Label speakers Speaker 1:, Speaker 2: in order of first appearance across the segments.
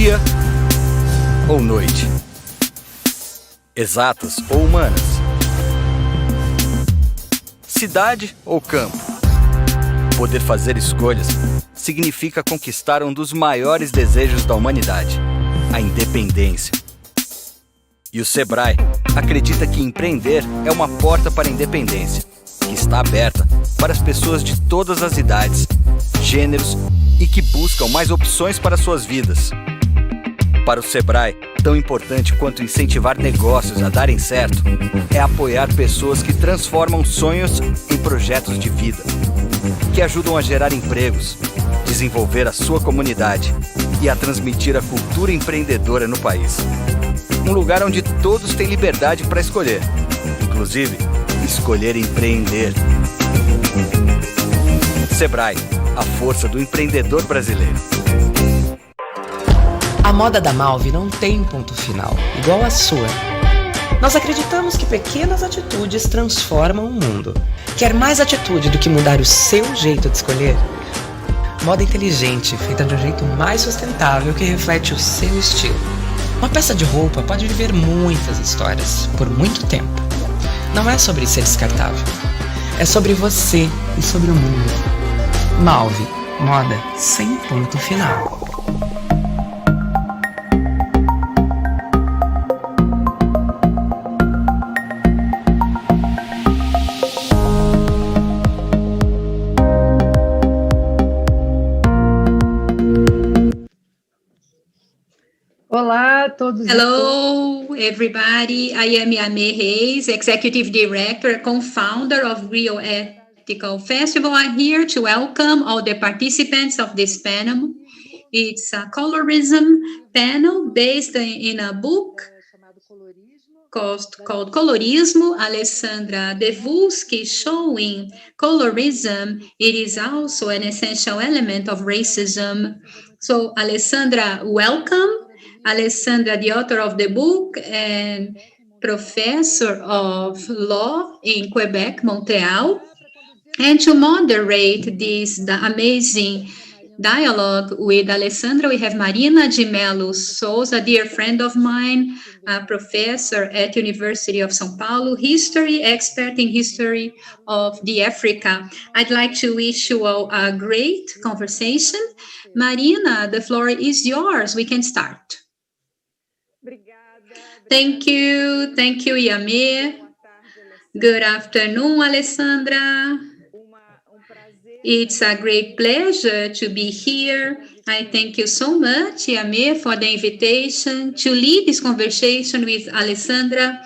Speaker 1: dia ou noite, exatas ou humanas, cidade ou campo. Poder fazer escolhas significa conquistar um dos maiores desejos da humanidade, a independência. E o Sebrae acredita que empreender é uma porta para a independência, que está aberta para as pessoas de todas as idades, gêneros e que buscam mais opções para suas vidas. Para o Sebrae, tão importante quanto incentivar negócios a darem certo é apoiar pessoas que transformam sonhos em projetos de vida, que ajudam a gerar empregos, desenvolver a sua comunidade e a transmitir a cultura empreendedora no país. Um lugar onde todos têm liberdade para escolher, inclusive escolher empreender. Sebrae, a força do empreendedor brasileiro.
Speaker 2: A moda da Malve não tem ponto final, igual a sua. Nós acreditamos que pequenas atitudes transformam o mundo. Quer mais atitude do que mudar o seu jeito de escolher? Moda inteligente, feita de um jeito mais sustentável que reflete o seu estilo. Uma peça de roupa pode viver muitas histórias, por muito tempo. Não é sobre ser descartável. É sobre você e sobre o mundo. Malve, moda sem ponto final.
Speaker 3: Olá a todos.
Speaker 4: Hello, everybody. I am Yame Reis, Executive Director, co-founder of Rio Ethical Festival. I'm here to welcome all the participants of this panel. It's a colorism panel based in a book called Colorism. Alessandra Devulsky showing colorism. It is also an essential element of racism. So, Alessandra, welcome. Alessandra, the author of the book and professor of law in Quebec, Montreal. And to moderate this amazing dialogue with Alessandra, we have Marina de Mello Souza, a dear friend of mine, a professor at University of São Paulo, history expert in history of the Africa. I'd like to wish you all a great conversation. Marina, the floor is yours. We can start. Thank you, Yame. Good afternoon, Alessandra. It's a great pleasure to be here. I thank you so much, Yame, for the invitation to lead this conversation with Alessandra.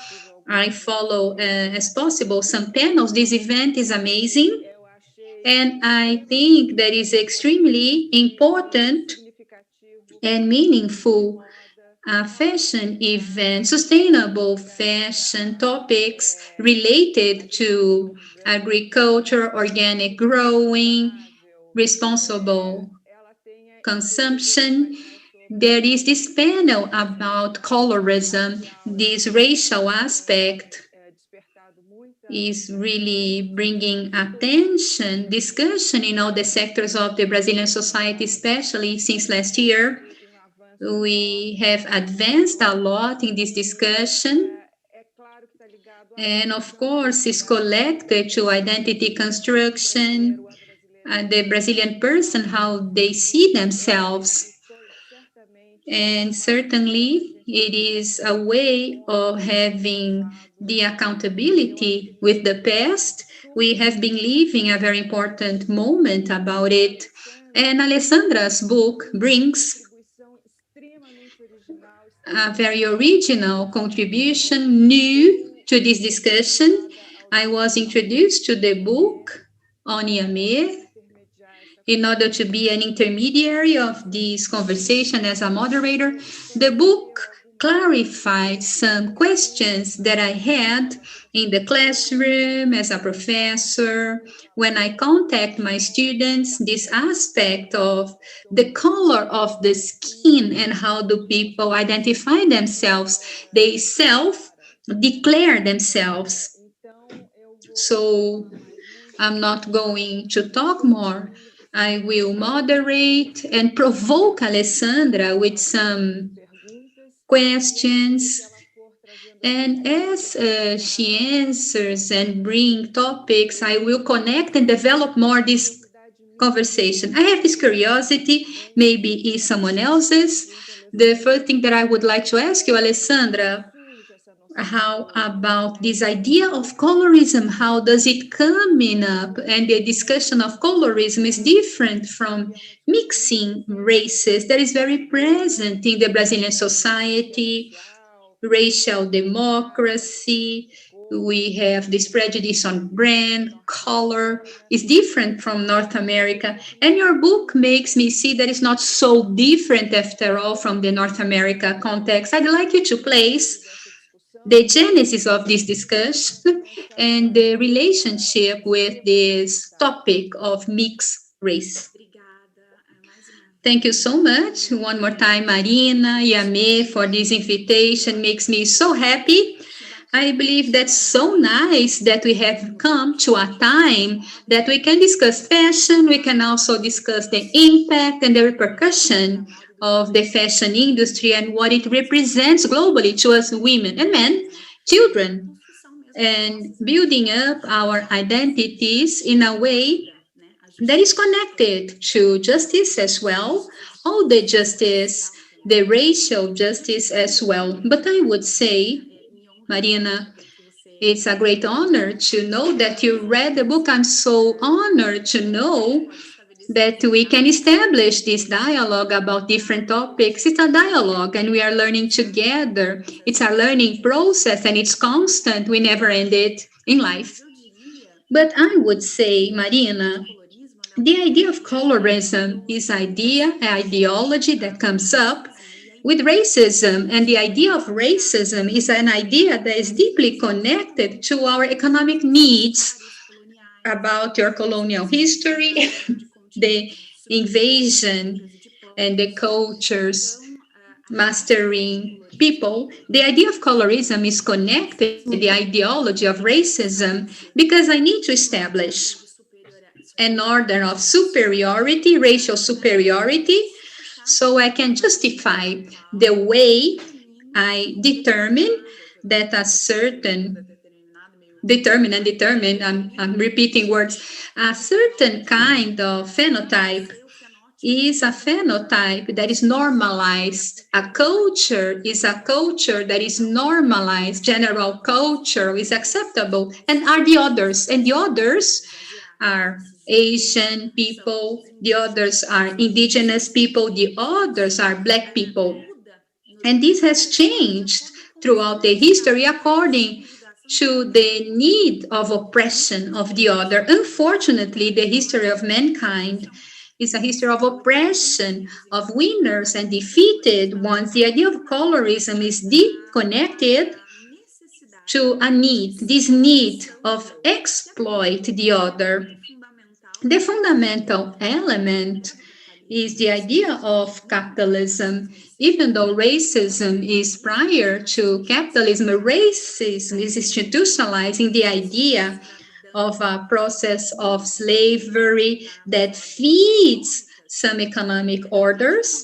Speaker 4: I follow, as possible, some panels. This event is amazing. And I think that is extremely important and meaningful fashion event, sustainable fashion topics related to agriculture, organic growing, responsible consumption. There is this panel about colorism. This racial aspect is really bringing attention, discussion in all the sectors of the Brazilian society, especially since last year. We have advanced a lot in this discussion, and of course, it's connected to identity construction, the Brazilian person, how they see themselves. And certainly, it is a way of having the accountability with the past. We have been living a very important moment about it. And Alessandra's book brings a very original contribution, new to this discussion. I was introduced to the book on Yame in order to be an intermediary of this conversation as a moderator. The book clarified some questions that I had in the classroom as a professor. When I contact my students, this aspect of the color of the skin and how do people identify themselves, they self-declare themselves. So I'm not going to talk more I will moderate and provoke Alessandra with some questions. And as she answers and bring topics, I will connect and develop more this conversation. I have this curiosity, maybe is someone else's. The first thing that I would like to ask you, Alessandra, how about this idea of colorism? How does it coming up? And the discussion of colorism is different from mixing races that is very present in the Brazilian society, racial democracy. We have this prejudice on brand, color, is different from North America. And your book makes me see that it's not so different after all from the North America context. I'd like you to place the genesis of this discussion and the relationship with this topic of mixed race. Thank you so much. One more time, Marina, Yame, for this invitation. Makes me so happy. I believe that's so nice that we have come to a time that we can discuss fashion. We can also discuss the impact and the repercussion of the fashion industry and what it represents globally to us women and men, children, and building up our identities in a way that is connected to justice as well, all the justice, the racial justice as well. But I would say, Marina, it's a great honor to know that you read the book. I'm so honored to know that we can establish this dialogue about different topics. It's a dialogue and we are learning together. It's a learning process and it's constant. We never end it in life. But I would say, Marina, the idea of colorism is an ideology that comes up with racism. And the idea of racism is an idea that is deeply connected to our economic needs about your colonial history, the invasion and the cultures mastering people. The idea of colorism is connected to the ideology of racism because I need to establish an order of superiority, racial superiority, so I can justify the way I determine that a certain, I'm repeating words, a certain kind of phenotype is a phenotype that is normalized. A culture is a culture that is normalized. General culture is acceptable, and are the others. And the others are Asian people, the others are indigenous people, the others are Black people. And this has changed throughout the history according to the need of oppression of the other. Unfortunately, the history of mankind is a history of oppression, of winners and defeated ones. The idea of colorism is deep connected to a need, this need of exploit the other. The fundamental element is the idea of capitalism. Even though racism is prior to capitalism, racism is institutionalizing the idea of a process of slavery that feeds some economic orders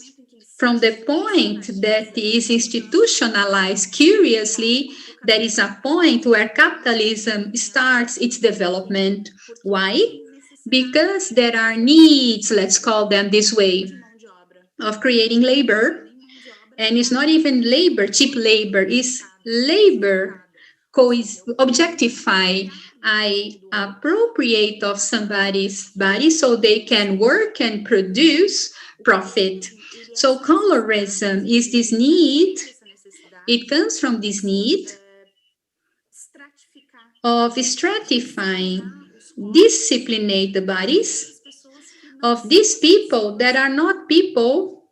Speaker 4: from the point that is institutionalized. Curiously, there is a point where capitalism starts its development. Why? Because there are needs, let's call them this way, of creating labor. And it's not even labor, cheap labor, it's labor objectify. I appropriate of somebody's body so they can work and produce profit. So colorism is this need, it comes from this need of stratifying, disciplinate the bodies of these people that are not people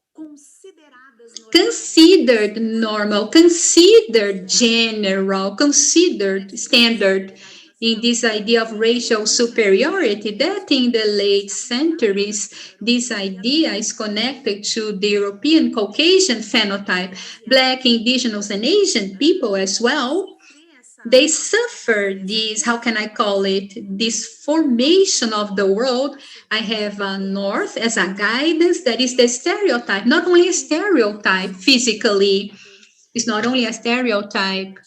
Speaker 4: considered normal, considered general, considered standard in this idea of racial superiority, that in the late centuries, this idea is connected to the European Caucasian phenotype, Black, indigenous, and Asian people as well. they suffer this, how can I call it, this formation of the world. I have a north as a guidance that is the stereotype, not only a stereotype physically, it's not only a stereotype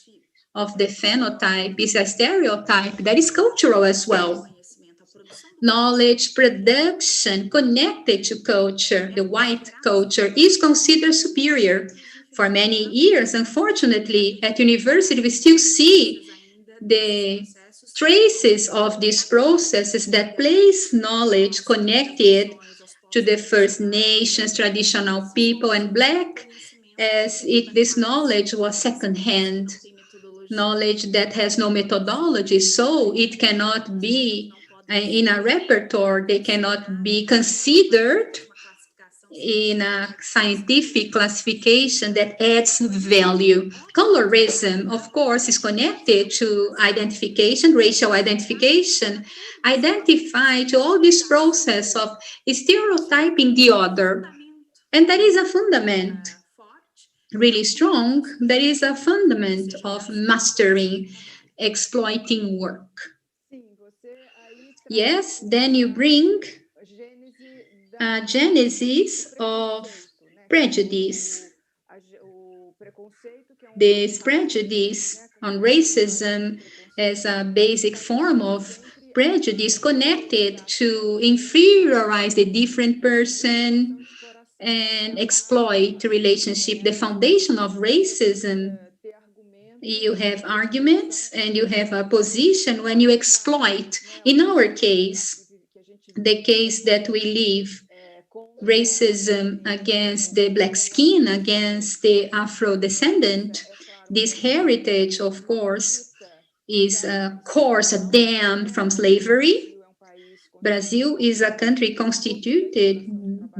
Speaker 4: of the phenotype, it's a stereotype that is cultural as well. Knowledge production connected to culture, the white culture, is considered superior. For many years, unfortunately, at university, we still see the traces of these processes that place knowledge connected to the First Nations, traditional people, and Black, as if this knowledge was secondhand, knowledge that has no methodology, so it cannot be in a repertoire, they cannot be considered in a scientific classification that adds value. Colorism, of course, is connected to identification, racial identification, identify to all this process of stereotyping the other. And that is a fundament, really strong, that is a fundament of mastering, exploiting work. Yes, then you bring a genesis of prejudice. This prejudice on racism as a basic form of prejudice connected to inferiorize the different person and exploit the relationship, the foundation of racism. You have arguments and you have a position when you exploit. In our case, the case that we live, racism against the Black skin, against the Afro-descendant, this heritage, of course, is a dam from slavery. Brazil is a country constituted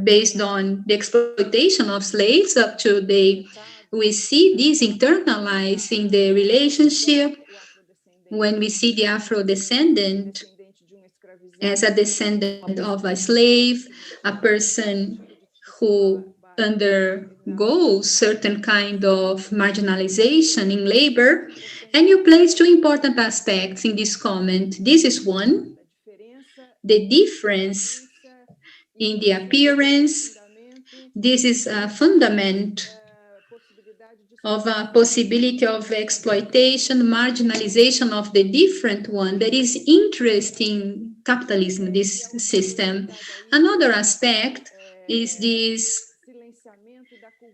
Speaker 4: based on the exploitation of slaves up to the. We see this internalized in the relationship when we see the Afro-descendant as a descendant of a slave, a person who undergoes certain kind of marginalization in labor. And you place two important aspects in this comment. This is one, the difference in the appearance. This is a fundament of a possibility of exploitation, marginalization of the different one that is interesting capitalism, this system. Another aspect is this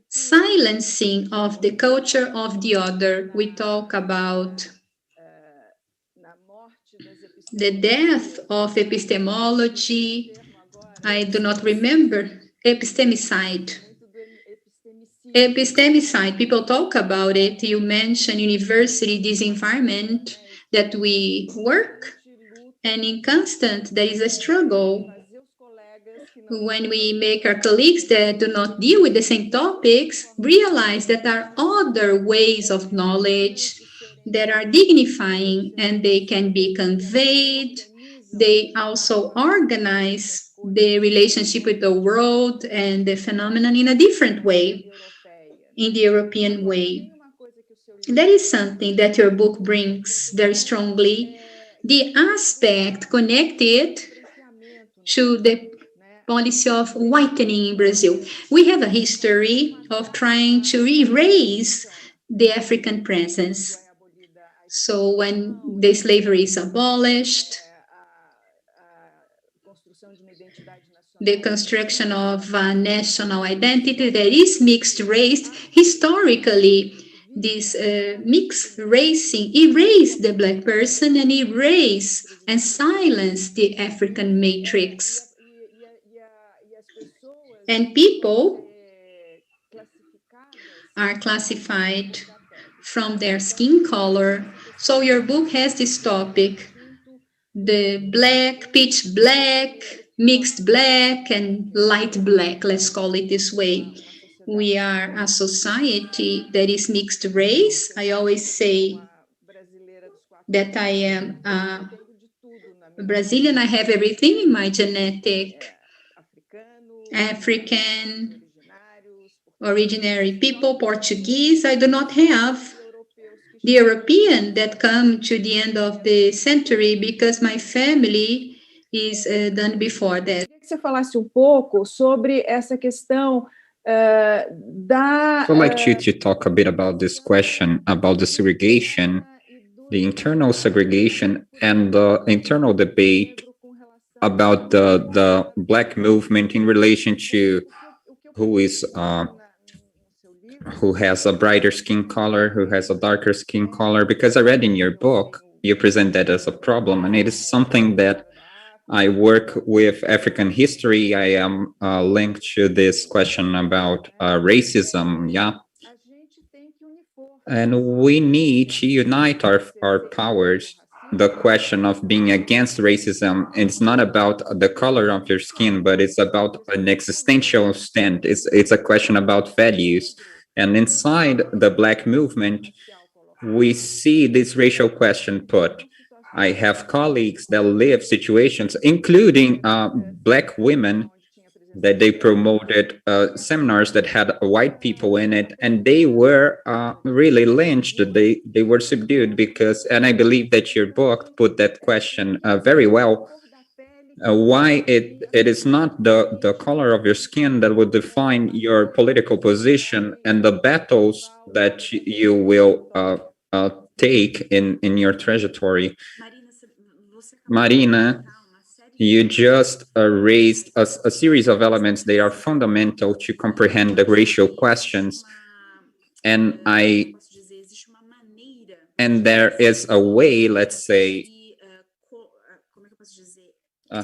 Speaker 4: silencing of the culture of the other. We talk about the death of epistemology. I do not remember, epistemicide. Epistemicide, people talk about it. You mentioned university, this environment that we work, and in constant, there is a struggle. When we make our colleagues that do not deal with the same topics realize that there are other ways of knowledge that are dignifying and they can be conveyed. They also organize the relationship with the world and the phenomenon in a different way, in the European way. That is something that your book brings very strongly. The aspect connected to the policy of whitening in Brazil. We have a history of trying to erase the African presence. So when the slavery is abolished, the construction of a national identity that is mixed race, historically, this mixed racing erased the Black person and erased and silenced the African matrix. And people are classified from their skin color. So your book has this topic, the black, pitch black, mixed black, and light black, let's call it this way. We are a society that is mixed race. I always say that I am a Brazilian. I have everything in my genetic. African, originary people, Portuguese. I do not have the European that come to the end of the century, because my family is done before that.
Speaker 3: Queria que você falasse pouco sobre essa questão da.
Speaker 5: So I'd like you to talk a bit about this question about the segregation, the internal segregation, and the internal debate about the Black movement in relation to who has a brighter skin color, who has a darker skin color, because I read in your book, you present that as a problem, and it is something that I work with African history. I am linked to this question about racism, yeah. And we need to unite our powers. The question of being against racism, it's not about the color of your skin, but it's about an existential stand. It's a question about values. And inside the Black movement, we see this racial question put. I have colleagues that live situations, including Black women, that they promoted seminars that had white people in it, and they were really lynched. They were subdued because, and I believe that your book put that question very well. Why it is not the color of your skin that will define your political position and the battles that you will take in your trajectory. Marina, you just raised a series of elements that are fundamental to comprehend the racial questions. And there is a way, let's say,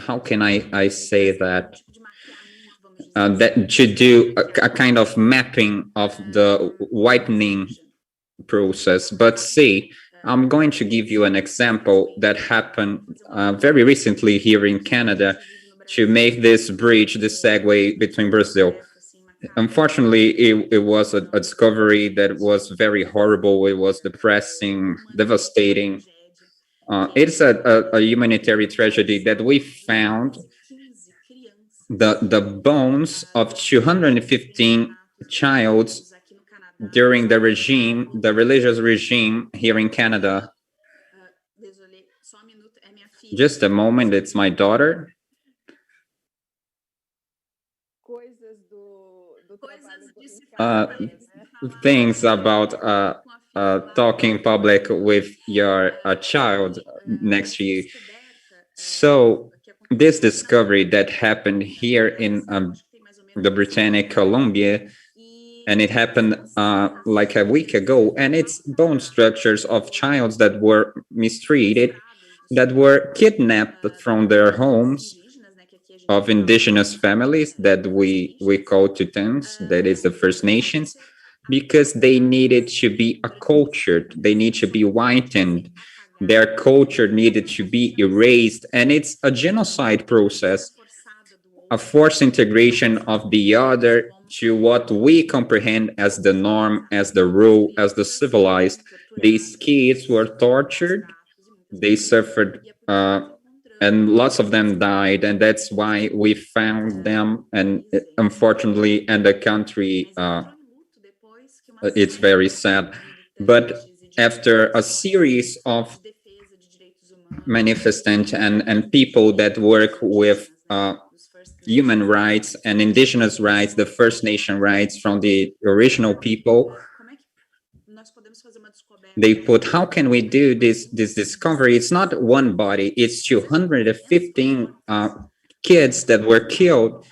Speaker 5: how can I say that? That to do a kind of mapping of the whitening process. But see, I'm going to give you an example that happened very recently here in Canada to make this bridge, this segue between Brazil. Unfortunately, it was a discovery that was very horrible. It was depressing, devastating. It's a humanitarian tragedy that we found the bones of 215 childs during the religious regime here in Canada. Just a moment, it's my daughter. Things about talking public with your child next to you. So this discovery that happened here in the Britannic Columbia, and it happened like a week ago, and it's bone structures of childs that were mistreated, that were kidnapped from their homes, of indigenous families that we call Tutans, that is the First Nations, because they needed to be accultured, they need to be whitened, their culture needed to be erased, and it's a genocide process, a forced integration of the other to what we comprehend as the norm, as the rule, as the civilized. These kids were tortured, they suffered, and lots of them died, and that's why we found them, and unfortunately, and the country, it's very sad. But after a series of manifestants and people that work with human rights and indigenous rights, the First Nation rights from the original people, they put, how can we do this discovery? It's not one body, it's 215 kids that were killed.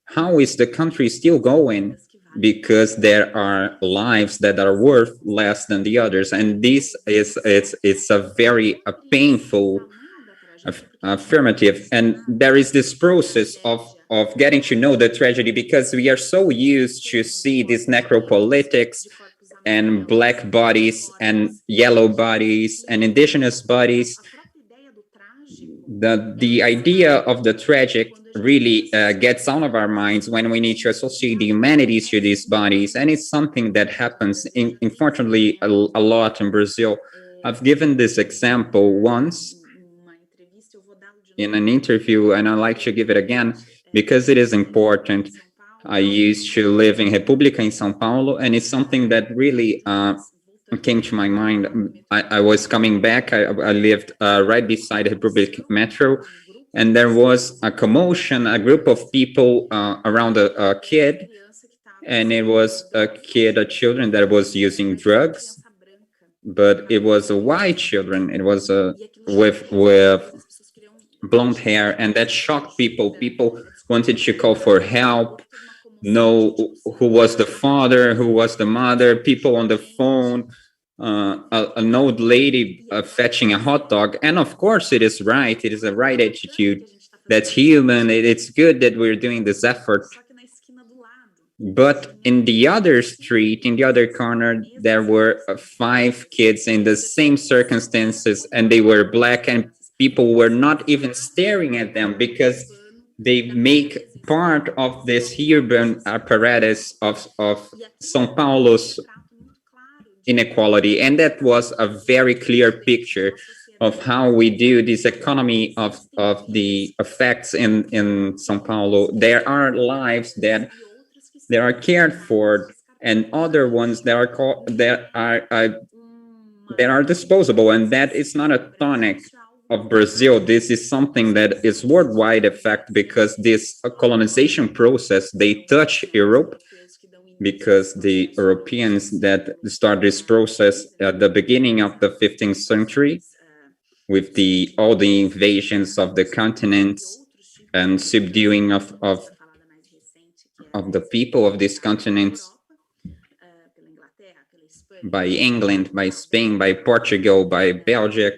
Speaker 5: How is the country still going? Because there are lives that are worth less than the others. And this is, it's a very painful affirmative. And there is this process of getting to know the tragedy, because we are so used to see this necropolitics and black bodies and yellow bodies and indigenous bodies. The idea of the tragic really gets out of our minds when we need to associate the humanities to these bodies. And it's something that happens, unfortunately, a lot in Brazil. I've given this example once in an interview, and I'd like to give it again because it is important. I used to live in República in São Paulo, and it's something that really came to my mind. I was coming back. I lived right beside the Republic Metro, and there was a commotion, a group of people around a kid, and it was a kid, a children that was using drugs, but it was a white children. It was with blonde hair, and that shocked people. People wanted to call for help, know who was the father, who was the mother, people on the phone, an old lady fetching a hot dog. And of course, it is right. It is a right attitude. That's human. It's good that we're doing this effort. But in the other street, in the other corner, there were five kids in the same circumstances, and they were black, and people were not even staring at them because they make part of this urban apparatus of São Paulo's inequality. And that was a very clear picture of how we do this economy of the effects in São Paulo. There are lives that are cared for, and other ones that are disposable, and that is not a tonic of Brazil. This is something that is worldwide effect, because this colonization process, they touch Europe, because the Europeans that start this process at the beginning of the 15th century, with all the invasions of the continents and subduing of the people of these continents by England, by Spain, by Portugal, by Belgium.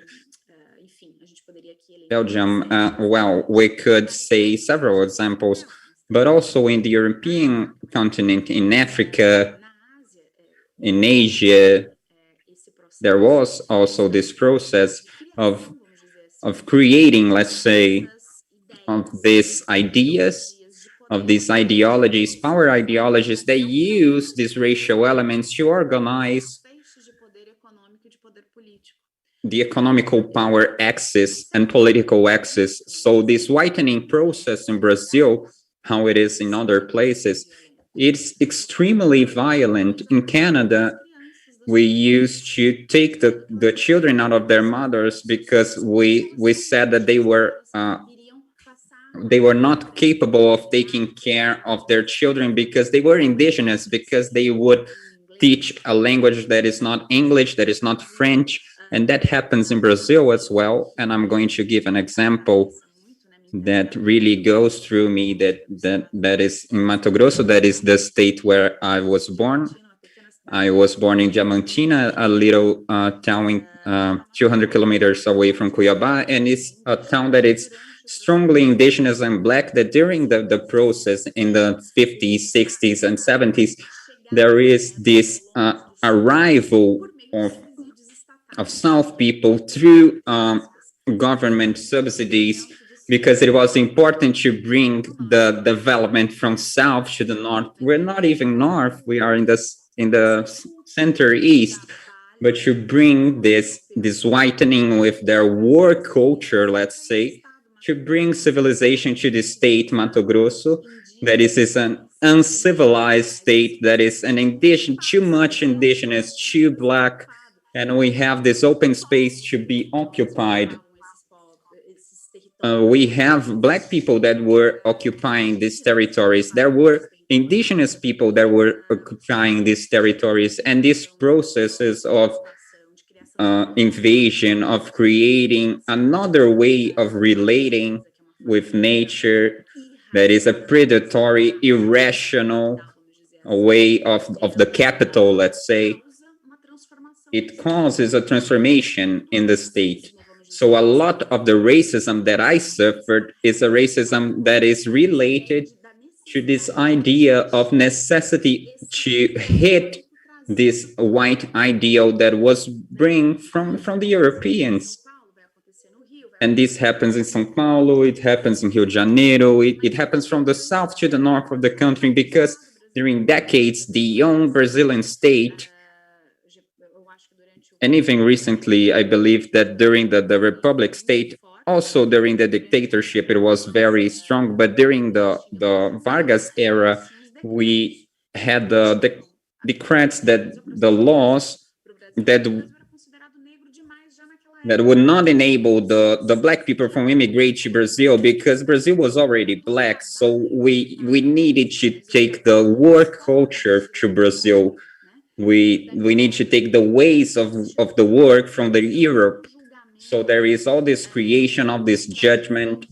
Speaker 5: Well, we could say several examples, but also in the European continent, in Africa, in Asia, there was also this process of creating, let's say, of these ideas, of these ideologies, power ideologies. They use these racial elements to organize the economical power axis and political axis. So this whitening process in Brazil, how it is in other places, it's extremely violent. In Canada, we used to take the children out of their mothers because we said that they were not capable of taking care of their children because they were indigenous, because they would teach a language that is not English, that is not French. And that happens in Brazil as well. And I'm going to give an example that really goes through me, that is in Mato Grosso, that is the state where I was born. I was born in Diamantina, a little town 200 kilometers away from Cuiabá, and it's a town that is strongly indigenous and black, that during the process in the 50s, 60s, and 70s, there is this arrival of South people through government subsidies, because it was important to bring the development from South to the North. We're not even North, we are in the center East, but to bring this whitening with their war culture, let's say, to bring civilization to the state Mato Grosso, that is an uncivilized state, that is too much indigenous, too black, and we have this open space to be occupied. We have black people that were occupying these territories. There were indigenous people that were occupying these territories, and these processes of invasion, of creating another way of relating with nature that is a predatory, irrational way of the capital, let's say, it causes a transformation in the state. So a lot of the racism that I suffered is a racism that is related to this idea of necessity to hit this white ideal that was bring from the Europeans. And this happens in São Paulo, it happens in Rio de Janeiro, it happens from the south to the north of the country, because during decades, the young Brazilian state, and even recently, I believe that during the Republic state, also during the dictatorship, it was very strong. But during the Vargas era, we had the decrees, that the laws that that would not enable the black people from immigrate to Brazil, because Brazil was already black. So we needed to take the work culture to Brazil. We need to take the ways of the work from the Europe. So there is all this creation of this judgment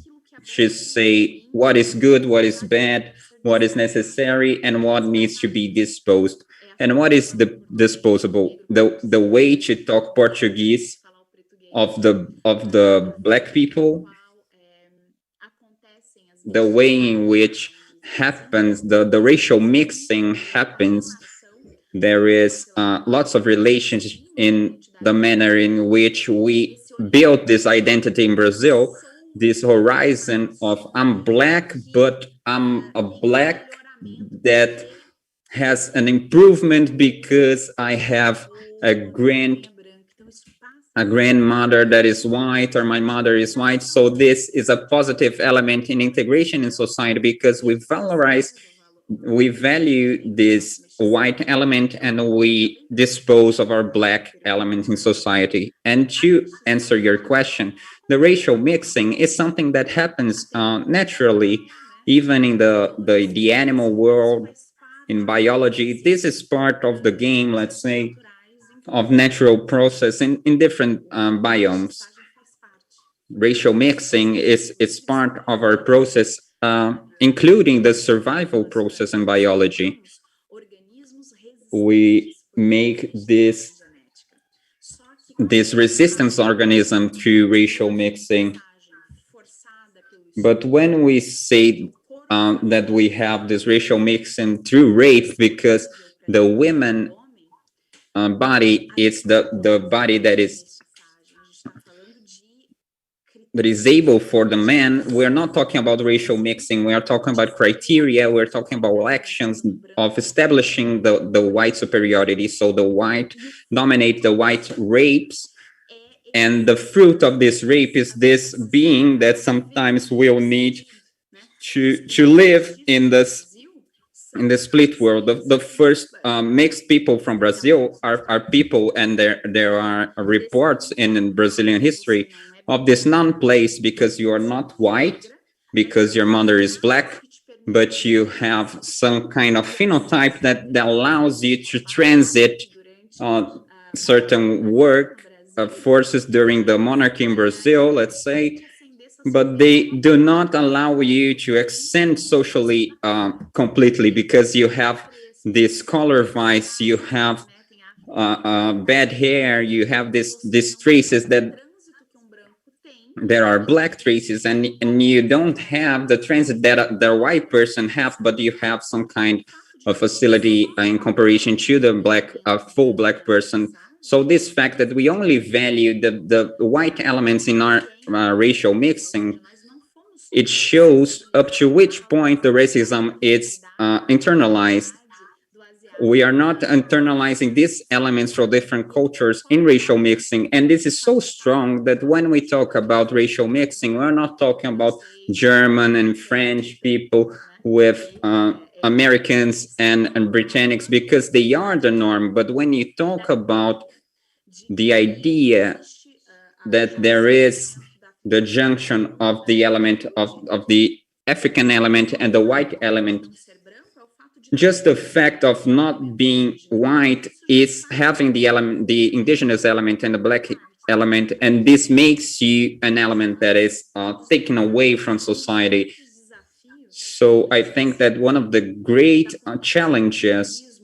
Speaker 5: to say what is good, what is bad, what is necessary, and what needs to be disposed. And what is the disposable? The way to talk Portuguese of the black people, the way in which happens, the racial mixing happens. There is lots of relations in the manner in which we built this identity in Brazil, this horizon of I'm black, but I'm a black that has an improvement because I have a grandmother that is white, or my mother is white. So this is a positive element in integration in society, because we value this white element and we dispose of our black element in society. And to answer your question, the racial mixing is something that happens naturally, even in the animal world, in biology. This is part of the game, let's say, of natural process in different biomes. Racial mixing is part of our process, including the survival process in biology. We make this resistance organism to racial mixing. But when we say that we have this racial mixing through rape, because the women body is the body that is able for the man, we're not talking about racial mixing. We are talking about criteria. We're talking about actions of establishing the white superiority. So the white dominate, the white rapes, and the fruit of this rape is this being that sometimes will need to live in the split world. The first mixed people from Brazil are people, and there are reports in Brazilian history of this non-place, because you are not white, because your mother is black, but you have some kind of phenotype that allows you to transit certain work forces during the monarchy in Brazil, let's say, but they do not allow you to ascend socially completely, because you have this color vice, you have bad hair, you have these traces that there are black traces, and you don't have the transit that the white person have, but you have some kind of facility in comparison to the black full black person. So this fact that we only value the white elements in our racial mixing, it shows up to which point the racism is internalized. We are not internalizing these elements from different cultures in racial mixing. And this is so strong that when we talk about racial mixing, we're not talking about German and French people with Americans and Britannics, because they are the norm. But when you talk about the idea that there is the junction of the element of the African element and the white element, just the fact of not being white is having the element, the indigenous element and the black element, and this makes you an element that is taken away from society. So I think that one of the great challenges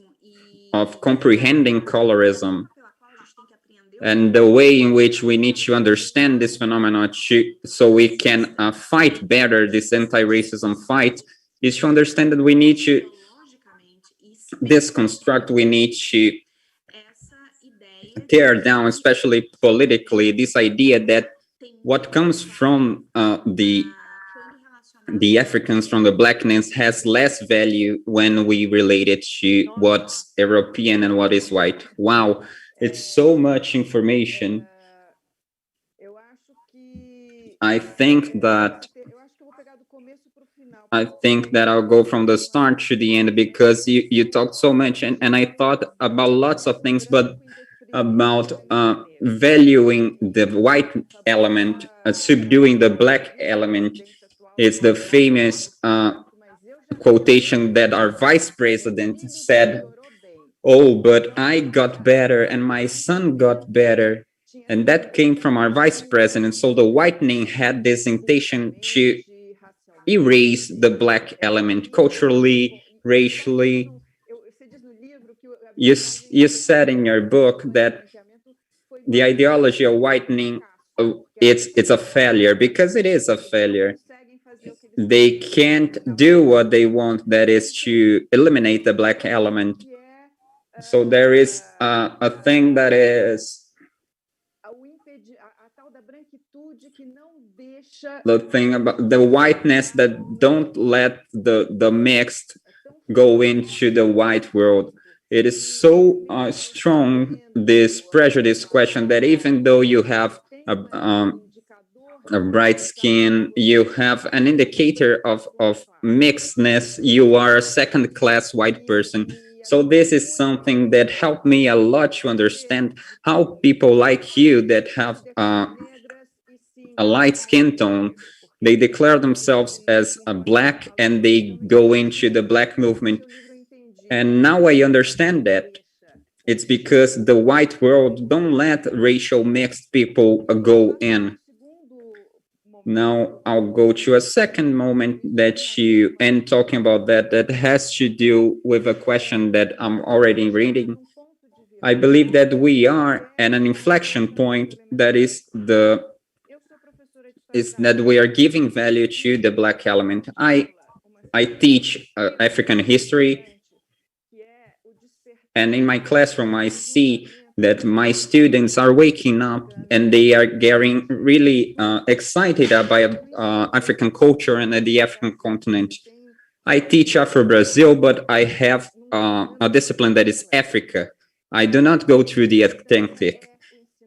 Speaker 5: of comprehending colorism and the way in which we need to understand this phenomenon so we can fight better this anti-racism fight is to understand that we need to deconstruct, we need to tear down, especially politically, this idea that what comes from the Africans, from the blackness, has less value when we relate it to what's European and what is white. Wow, it's so much information. I think that I'll go from the start to the end, because you talked so much, and I thought about lots of things, but about valuing the white element, subduing the black element. It's the famous quotation that our vice president said, "Oh, but I got better and my son got better." And that came from our vice president. So the whitening had this intention to erase the black element culturally, racially. You said in your book that the ideology of whitening, it's a failure, because it is a failure. They can't do what they want, that is to eliminate the black element. So there is a thing that is the thing about the whiteness that don't let the mixed go into the white world. It is so strong, this prejudice question, that even though you have a bright skin, you have an indicator of mixedness, you are a second-class white person. So this is something that helped me a lot to understand how people like you that have a light skin tone, they declare themselves as a black and they go into the black movement. And now I understand that it's because the white world don't let racial mixed people go in. Now I'll go to a second moment that you, and talking about that has to do with a question that I'm already reading. I believe that we are at an inflection point that is that we are giving value to the black element. I teach African history, and in my classroom I see that my students are waking up and they are getting really excited about African culture and the African continent. I teach Afro-Brazil, but I have a discipline that is Africa. I do not go through the Atlantic.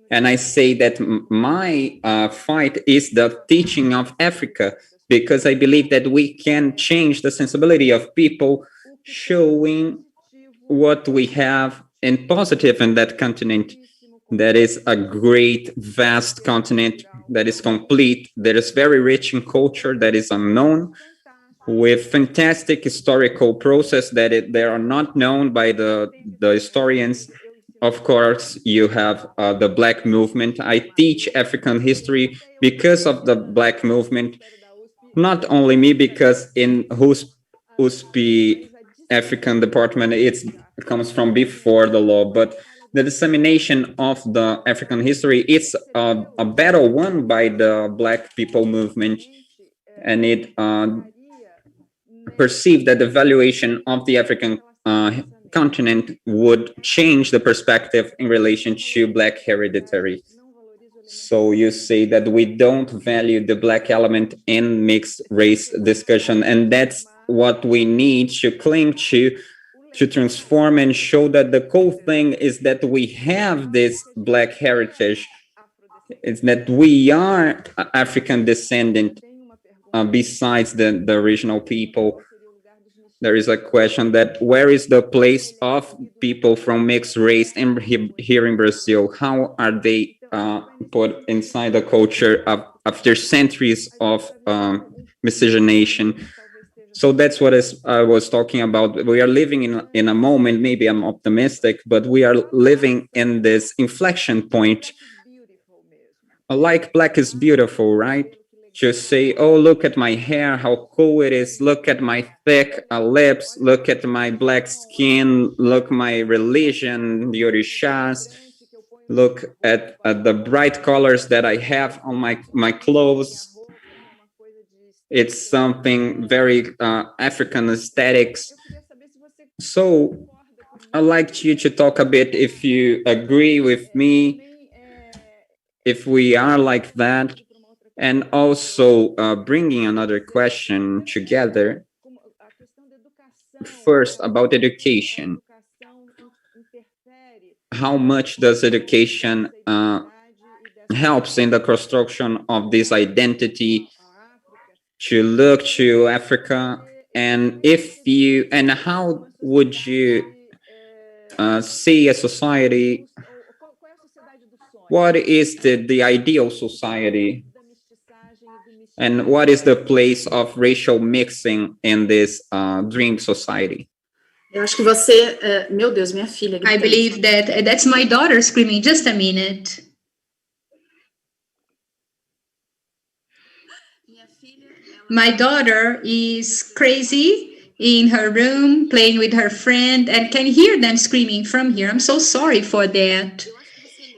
Speaker 5: And I say that my fight is the teaching of Africa, because I believe that we can change the sensibility of people, showing what we have in positive in that continent. That is a great, vast continent that is complete, that is very rich in culture, that is unknown, with fantastic historical process that they are not known by the historians. Of course, you have the Black movement. I teach African history because of the Black movement. Not only me, because in USP African department, it comes from before the law, but the dissemination of the African history, it's a battle won by the Black people movement, and it perceived that the valuation of the African continent would change the perspective in relation to Black hereditary. So you say that we don't value the Black element in mixed race discussion, and that's what we need to cling to transform and show that the cool thing is that we have this Black heritage. It's that we are African descendant besides the original people. There is a question that where is the place of people from mixed race here in Brazil? How are they put inside the culture after centuries of miscegenation? So that's what I was talking about. We are living in a moment, maybe I'm optimistic, but we are living in this inflection point. Like Black is beautiful, right? Just say, oh, look at my hair, how cool it is. Look at my thick lips. Look at my black skin. Look my religion, the Orishas. Look at the bright colors that I have on my clothes. It's something very African aesthetics. So I'd like you to talk a bit if you agree with me, if we are like that. And also bringing another question together. First, about education. How much does education helps in the construction of this identity to look to Africa? And how would you see a society what is the ideal society, and what is the place of racial mixing in this dream society?
Speaker 6: Eu acho que você, meu Deus, minha filha.
Speaker 4: I believe that that's my daughter screaming. Just a minute. My daughter is crazy in her room, playing with her friend, and can hear them screaming from here. I'm so sorry for that.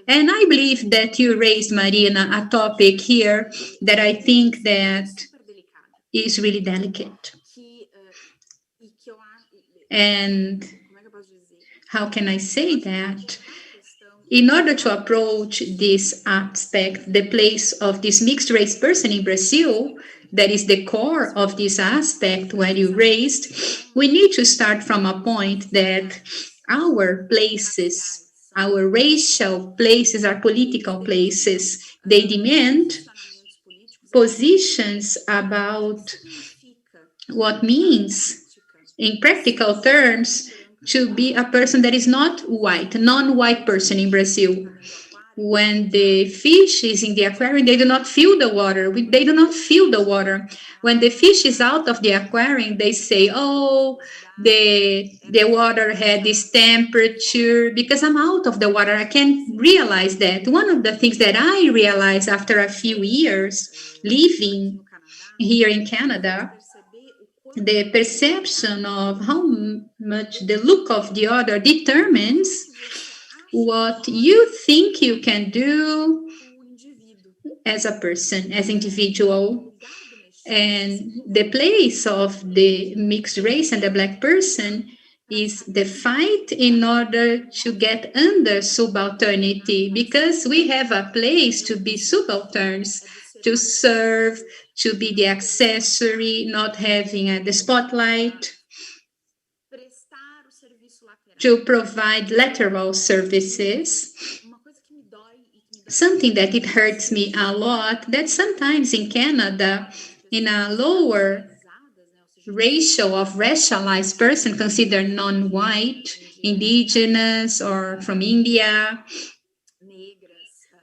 Speaker 4: And I believe that you raised, Marina, a topic here that I think that is really delicate. And how can I say that? In order to approach this aspect, the place of this mixed race person in Brazil, that is the core of this aspect where you raised, we need to start from a point that our places, our racial places are political places. They demand positions about what means, in practical terms, to be a person that is not white, a non-white person in Brazil. When the fish is in the aquarium, they do not feel the water. They do not feel the water. When the fish is out of the aquarium, they say, oh, the water had this temperature because I'm out of the water. I can't realize that. One of the things that I realized after a few years living here in Canada, the perception of how much the look of the other determines what you think you can do as a person, as individual. And the place of the mixed race and the Black person is the fight in order to get under subalternity, because we have a place to be subalterns, to serve, to be the accessory, not having the spotlight, to provide lateral services. Something that it hurts me a lot, that sometimes in Canada, in a lower ratio of racialized person considered non-white, indigenous or from India,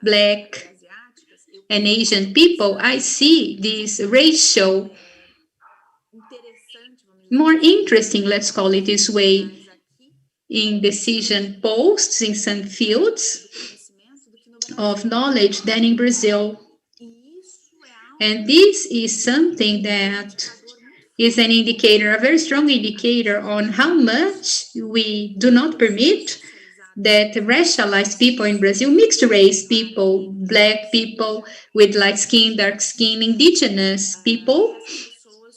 Speaker 4: Black and Asian people, I see this ratio more interesting, let's call it this way, in decision posts in some fields of knowledge than in Brazil. And this is something that is an indicator, a very strong indicator on how much we do not permit that racialized people in Brazil, mixed race people, Black people with light skin, dark skin, indigenous people,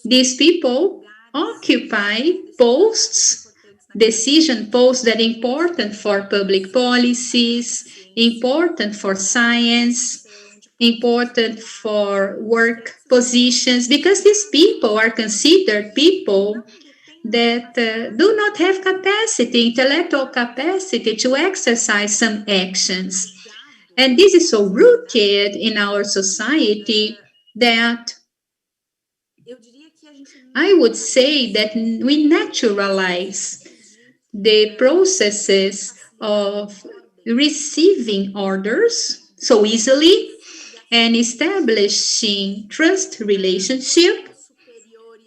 Speaker 4: these people occupy posts, decision posts that are important for public policies, important for science, important for work positions, because these people are considered people that do not have capacity, intellectual capacity to exercise some actions. And this is so rooted in our society that I would say that we naturalize the processes of receiving orders so easily and establishing trust relationship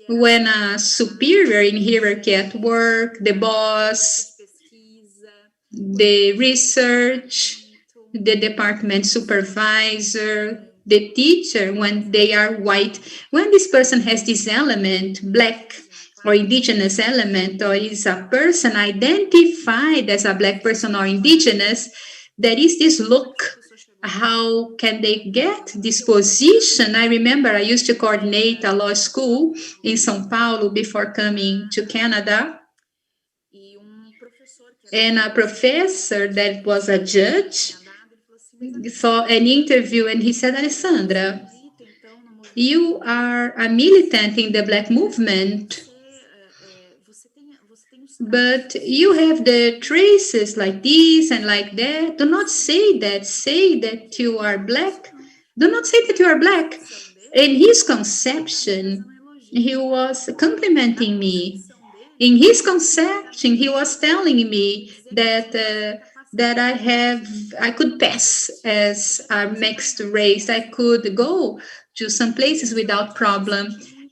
Speaker 4: when a superior in hierarchy at work, the boss, the research, the department supervisor, the teacher, when they are white, when this person has this element, Black or indigenous element, or is a person identified as a Black person or indigenous, there is this look. How can they get this position? I remember I used to coordinate a law school in São Paulo before coming to Canada. And a professor that was a judge saw an interview and he said, Alessandra, you are a militant in the Black movement, but you have the traces like this and like that. Do not say that. Say that you are Black. Do not say that you are Black. In his conception, he was complimenting me. In his conception, he was telling me that that I could pass as a mixed race. I could go to some places without problem.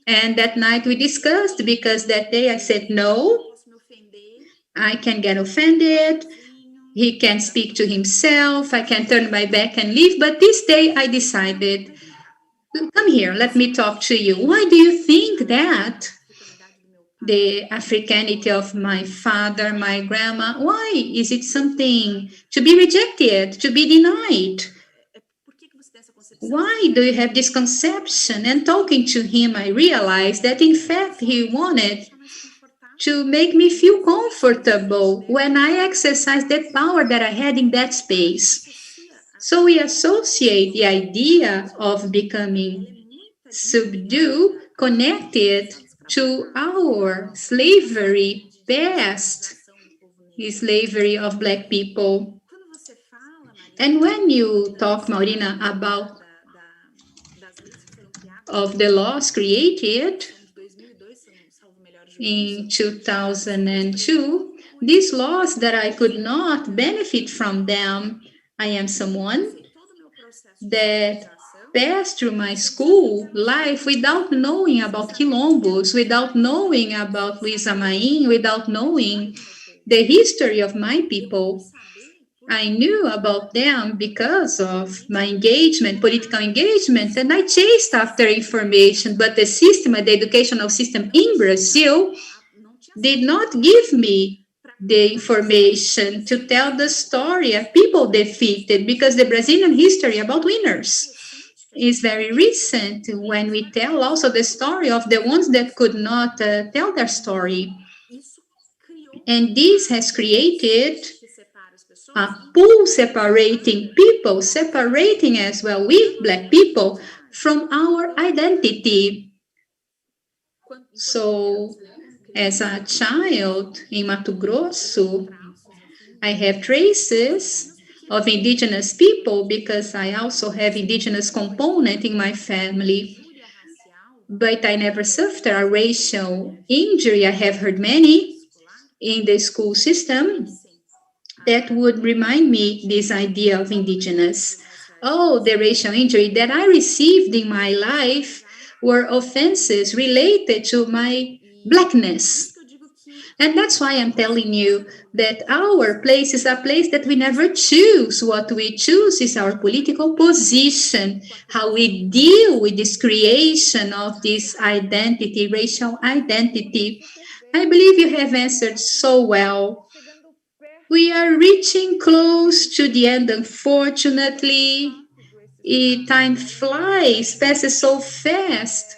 Speaker 4: And that night we discussed, because that day I said, no, I can get offended. He can speak to himself. I can turn my back and leave. But this day I decided, come here, let me talk to you. Why do you think that? The Africanity of my father, my grandma, why is it something to be rejected, to be denied? Why do you have this conception? And talking to him, I realized that in fact he wanted to make me feel comfortable when I exercised that power that I had in that space. So we associate the idea of becoming subdued, connected to our slavery past, the slavery of Black people. And when you talk, Marina, about of the laws created in 2002, these laws that I could not benefit from them, I am someone that passed through my school life without knowing about quilombos, without knowing about Luisa Main, without knowing the history of my people. I knew about them because of my engagement, political engagement, and I chased after information, but the system, the educational system in Brazil, did not give me the information to tell the story of people defeated, because the Brazilian history about winners is very recent, when we tell also the story of the ones that could not tell their story. And this has created a pool separating people, separating as well with Black people from our identity. So as a child in Mato Grosso, I have traces of indigenous people, because I also have indigenous component in my family. But I never suffered a racial injury. I have heard many in the school system that would remind me this idea of indigenous. Oh, the racial injury that I received in my life were offenses related to my Blackness. And that's why I'm telling you that our place is a place that we never choose. What we choose is our political position, how we deal with this creation of this identity, racial identity. I believe you have answered so well. We are reaching close to the end, unfortunately. Time flies, passes so fast.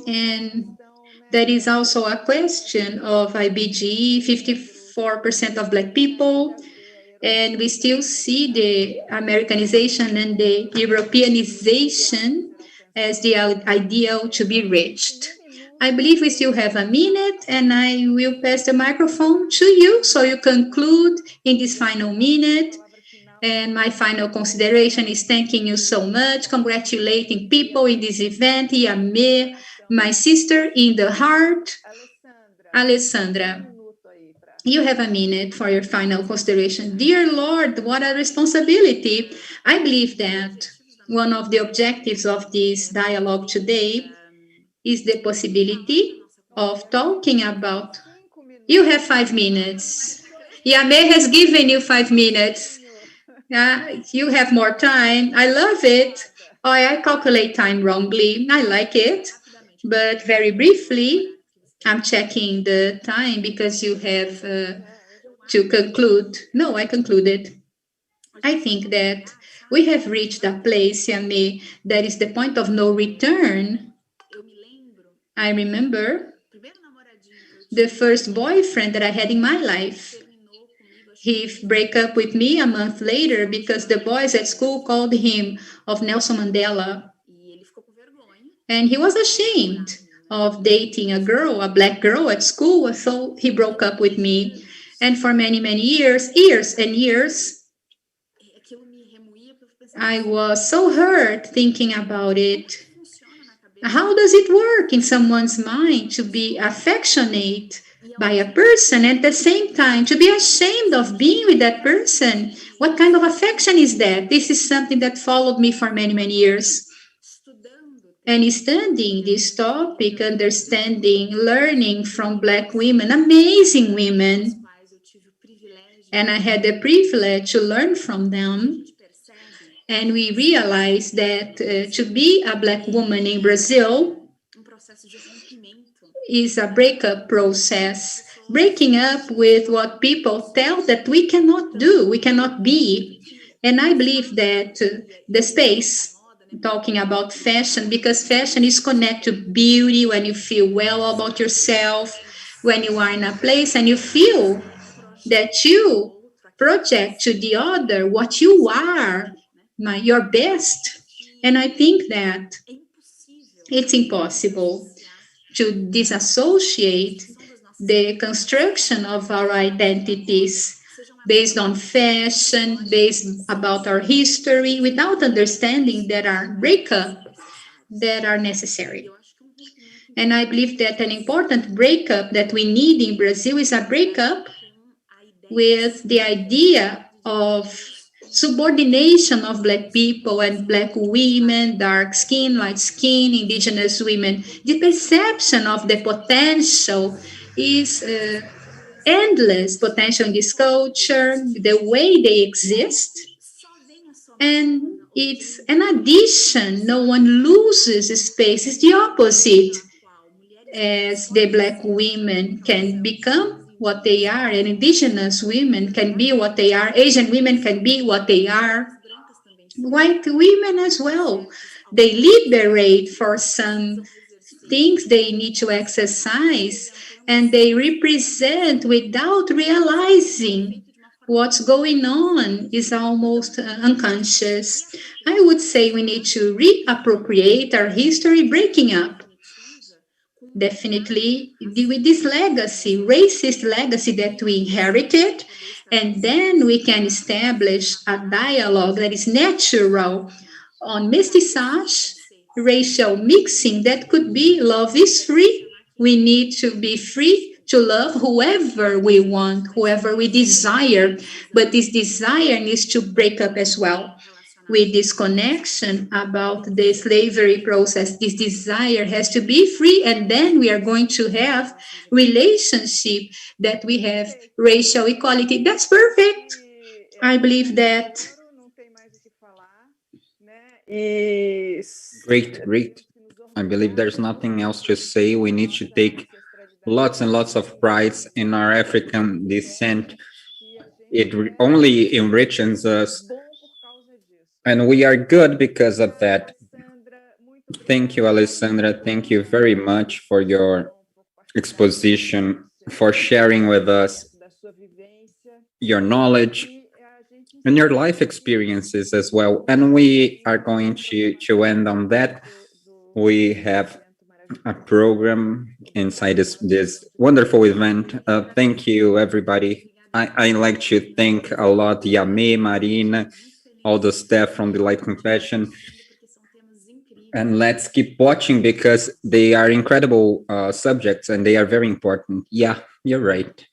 Speaker 4: And there is also a question of IBGE, 54% of Black people, and we still see the Americanization and the Europeanization as the ideal to be reached. I believe we still have a minute, and I will pass the microphone to you so you conclude in this final minute. And my final consideration is thanking you so much, congratulating people in this event, Yamir, my sister in the heart. Alessandra, you have a minute for your final consideration. Dear Lord, what a responsibility. I believe that one of the objectives of this dialogue today is the possibility of talking about. You have 5 minutes. Yame has given you 5 minutes. You have more time. I love it. Oh, I calculate time wrongly. I like it. But very briefly, I'm checking the time because you have to conclude. No, I concluded. I think that we have reached a place, Yame, that is the point of no return. I remember the first boyfriend that I had in my life. He broke up with me a month later because the boys at school called him of Nelson Mandela. And he was ashamed of dating a girl, a Black girl at school, so he broke up with me. And for many, many years, I was so hurt thinking about it. How does it work in someone's mind to be affectionate by a person and at the same time to be ashamed of being with that person? What kind of affection is that? This is something that followed me for many, many years. And studying this topic, understanding, learning from Black women, amazing women, and I had the privilege to learn from them. And we realized that to be a Black woman in Brazil is a breakup process, breaking up with what people tell that we cannot do, we cannot be. And I believe that the space, talking about fashion, because fashion is connected to beauty, when you feel well about yourself, when you are in a place and you feel that you project to the other what you are, your best. And I think that it's impossible to disassociate the construction of our identities based on fashion, based about our history, without understanding that our breakup that are necessary. And I believe that an important breakup that we need in Brazil is a breakup with the idea of subordination of Black people and Black women, dark skin, light skin, indigenous women. The perception of the potential is endless potential in this culture, the way they exist. And it's an addition. No one loses space. It's the opposite. As the Black women can become what they are, and indigenous women can be what they are, Asian women can be what they are, white women as well. They liberate for some things they need to exercise, and they represent without realizing what's going on is almost unconscious. I would say we need to reappropriate our history, breaking up definitely with this legacy, racist legacy that we inherited, and then we can establish a dialogue that is natural on mestiçage, racial mixing, that could be love is free. We need to be free to love whoever we want, whoever we desire, but this desire needs to break up as well with this connection about the slavery process. This desire has to be free, and then we are going to have relationship that we have racial equality. That's perfect. I believe that.
Speaker 5: Great, great. I believe there's nothing else to say. We need to take lots and lots of pride in our African descent. It only enriches us, and we are good because of that. Thank you, Alessandra. Thank you very much for your exposition, for sharing with us your knowledge and your life experiences as well. And we are going to end on that. We have a program inside this wonderful event. Thank you, everybody. I like to thank a lot Yame, Marina, all the staff from the Light Compassion. And let's keep watching because they are incredible subjects and they are very important. Yeah, you're right.